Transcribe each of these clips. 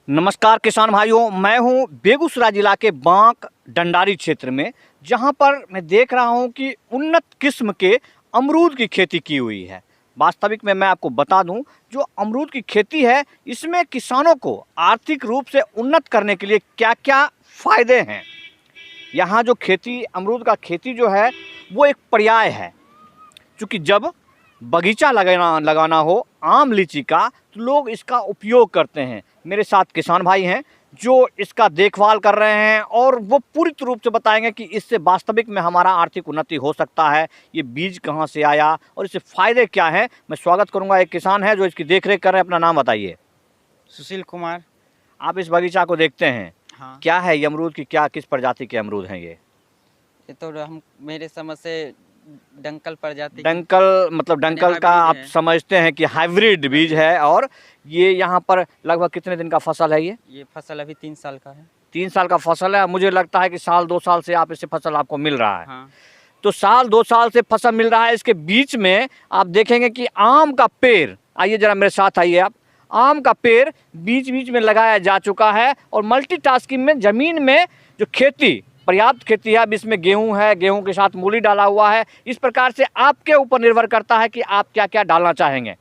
नमस्कार किसान भाइयों, मैं हूं बेगूसराय जिला के बांक डंडारी क्षेत्र में, जहां पर मैं देख रहा हूं कि उन्नत किस्म के अमरूद की खेती की हुई है। वास्तविक में मैं आपको बता दूं, जो अमरूद की खेती है इसमें किसानों को आर्थिक रूप से उन्नत करने के लिए क्या क्या फ़ायदे हैं। यहाँ जो खेती अमरूद का खेती जो है वो एक पर्याय है, क्योंकि जब बगीचा लगाना हो आम लीची का तो लोग इसका उपयोग करते हैं। मेरे साथ किसान भाई हैं जो इसका देखभाल कर रहे हैं और वो पूरी रूप से बताएंगे कि इससे वास्तविक में हमारा आर्थिक उन्नति हो सकता है, ये बीज कहाँ से आया और इससे फ़ायदे क्या हैं। मैं स्वागत करूंगा, एक किसान है जो इसकी देखरेख कर रहे हैं। अपना नाम बताइए। सुशील कुमार। आप इस बगीचा को देखते हैं, हाँ। क्या है ये अमरूद की, क्या किस प्रजाति के अमरूद हैं ये तो हम मेरे समझ से डंकल प्रजाति डंकल मतलब डंकल का आप समझते हैं कि हाइब्रिड बीज है। और ये यहाँ पर लगभग कितने दिन का फसल है ये फसल अभी 3 साल का है। 3 साल का फसल है। मुझे लगता है कि साल 2 साल से आप इससे फसल आपको मिल रहा है। हाँ। तो साल 2 साल से फसल मिल रहा है। इसके बीच में आप देखेंगे कि आम का पेड़, आइए जरा मेरे साथ आइए आप, आम का पेड़ बीच बीच में लगाया जा चुका है। और मल्टीटास्किंग में ज़मीन में जो खेती पर्याप्त खेती है, अब इसमें गेहूं है, गेहूं के साथ मूली डाला हुआ है। इस प्रकार से आपके ऊपर निर्भर करता है कि आप क्या क्या डालना चाहेंगे।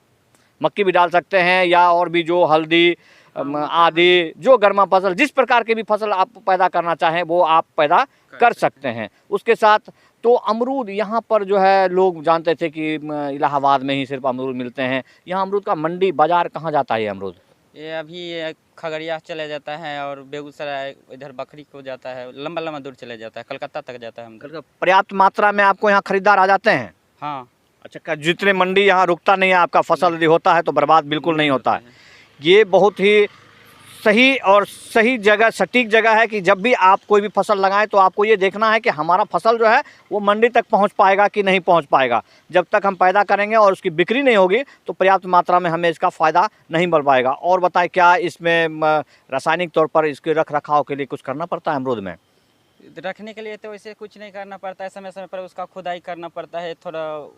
मक्की भी डाल सकते हैं या और भी जो हल्दी आदि जो गर्मा फसल, जिस प्रकार की भी फसल आप पैदा करना चाहें वो आप पैदा कर सकते हैं। उसके साथ तो अमरूद यहाँ पर जो है, लोग जानते थे कि इलाहाबाद में ही सिर्फ अमरूद मिलते हैं। यहाँ अमरूद का मंडी बाजार कहाँ जाता है अमरूद? ये अभी खगड़िया चले जाता है और बेगूसराय इधर बकरी को जाता है, लंबा लंबा दूर चले जाता है, कलकत्ता तक जाता है। पर्याप्त मात्रा में आपको यहाँ खरीदार आ जाते हैं? हाँ। अच्छा, जितने मंडी यहाँ रुकता नहीं है, आपका फसल यदि होता है तो बर्बाद बिल्कुल नहीं होता है। ये बहुत ही सही और सही जगह, सटीक जगह है कि जब भी आप कोई भी फसल लगाएं तो आपको ये देखना है कि हमारा फसल जो है वो मंडी तक पहुंच पाएगा कि नहीं पहुंच पाएगा। जब तक हम पैदा करेंगे और उसकी बिक्री नहीं होगी तो पर्याप्त मात्रा में हमें इसका फ़ायदा नहीं मिल पाएगा। और बताएं, क्या इसमें रासायनिक तौर पर इसके रख रखाव के लिए कुछ करना पड़ता है अमरूद में? रखने के लिए तो वैसे कुछ नहीं करना पड़ता है, समय समय पर उसका खुदाई करना पड़ता है, थोड़ा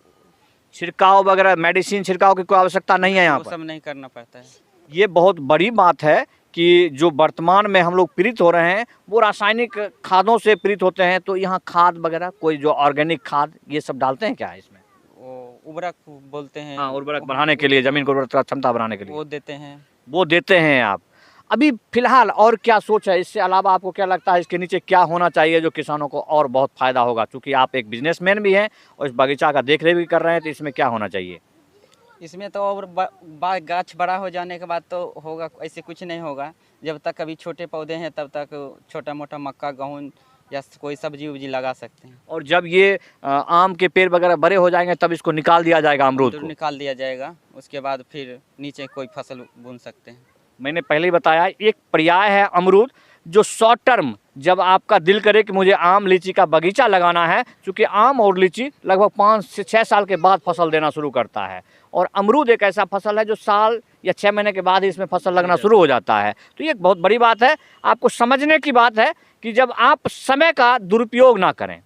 छिड़काव वगैरह, मेडिसिन छिड़काव की कोई आवश्यकता नहीं है यहाँ पर? सब नहीं करना पड़ता है। ये बहुत बड़ी बात है कि जो वर्तमान में हम लोग पीड़ित हो रहे हैं वो रासायनिक खादों से पीड़ित होते हैं। तो यहाँ खाद वगैरह कोई जो ऑर्गेनिक खाद ये सब डालते हैं क्या इसमें? वो उर्वरक बोलते हैं। हाँ, उर्वरक बढ़ाने के लिए, ज़मीन को उर्वरक क्षमता बढ़ाने के लिए वो देते हैं। वो देते हैं आप। अभी फिलहाल और क्या सोच है? इससे अलावा आपको क्या लगता है इसके नीचे क्या होना चाहिए जो किसानों को और बहुत फ़ायदा होगा? क्योंकि आप एक बिजनेसमैन भी हैं और इस बगीचा का देखरेख भी कर रहे हैं, तो इसमें क्या होना चाहिए? इसमें तो और गाछ बड़ा हो जाने के बाद तो होगा, ऐसे कुछ नहीं होगा। जब तक अभी छोटे पौधे हैं तब तक छोटा मोटा मक्का, गेहूँ या कोई सब्जी उब्जी लगा सकते हैं। और जब ये आम के पेड़ वगैरह बड़े हो जाएंगे तब इसको निकाल दिया जाएगा, अमरूद को निकाल दिया जाएगा। उसके बाद फिर नीचे कोई फसल बुन सकते हैं। मैंने मैंने पहले ही बताया, एक पर्याय है अमरूद जो शॉर्ट टर्म, जब आपका दिल करे कि मुझे आम लीची का बगीचा लगाना है, क्योंकि आम और लीची लगभग 5 से 6 साल के बाद फसल देना शुरू करता है और अमरूद एक ऐसा फसल है जो साल या 6 महीने के बाद ही इसमें फसल लगना शुरू हो जाता है। तो ये एक बहुत बड़ी बात है, आपको समझने की बात है कि जब आप समय का दुरुपयोग ना करें।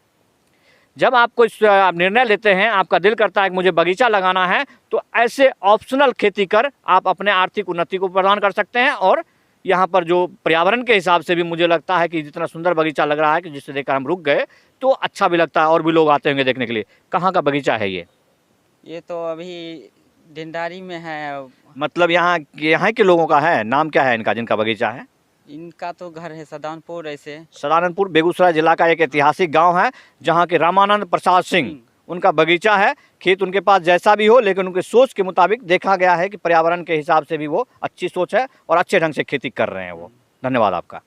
जब आप कोई निर्णय लेते हैं, आपका दिल करता है कि मुझे बगीचा लगाना है, तो ऐसे ऑप्शनल खेती कर आप अपने आर्थिक उन्नति को प्रदान कर सकते हैं। और यहाँ पर जो पर्यावरण के हिसाब से भी मुझे लगता है कि जितना सुंदर बगीचा लग रहा है कि जिसे देखकर हम रुक गए, तो अच्छा भी लगता है और भी लोग आते होंगे देखने के लिए। कहाँ का बगीचा है ये तो अभी ढंडारी में है। मतलब यहाँ के लोगों का है? नाम क्या है इनका जिनका बगीचा है? इनका तो घर है सदानपुर। ऐसे सदानंदपुर बेगूसराय जिला का एक ऐतिहासिक गांव है जहां के रामानंद प्रसाद सिंह, उनका बगीचा है। खेत उनके पास जैसा भी हो, लेकिन उनके सोच के मुताबिक देखा गया है कि पर्यावरण के हिसाब से भी वो अच्छी सोच है और अच्छे ढंग से खेती कर रहे हैं वो। धन्यवाद आपका।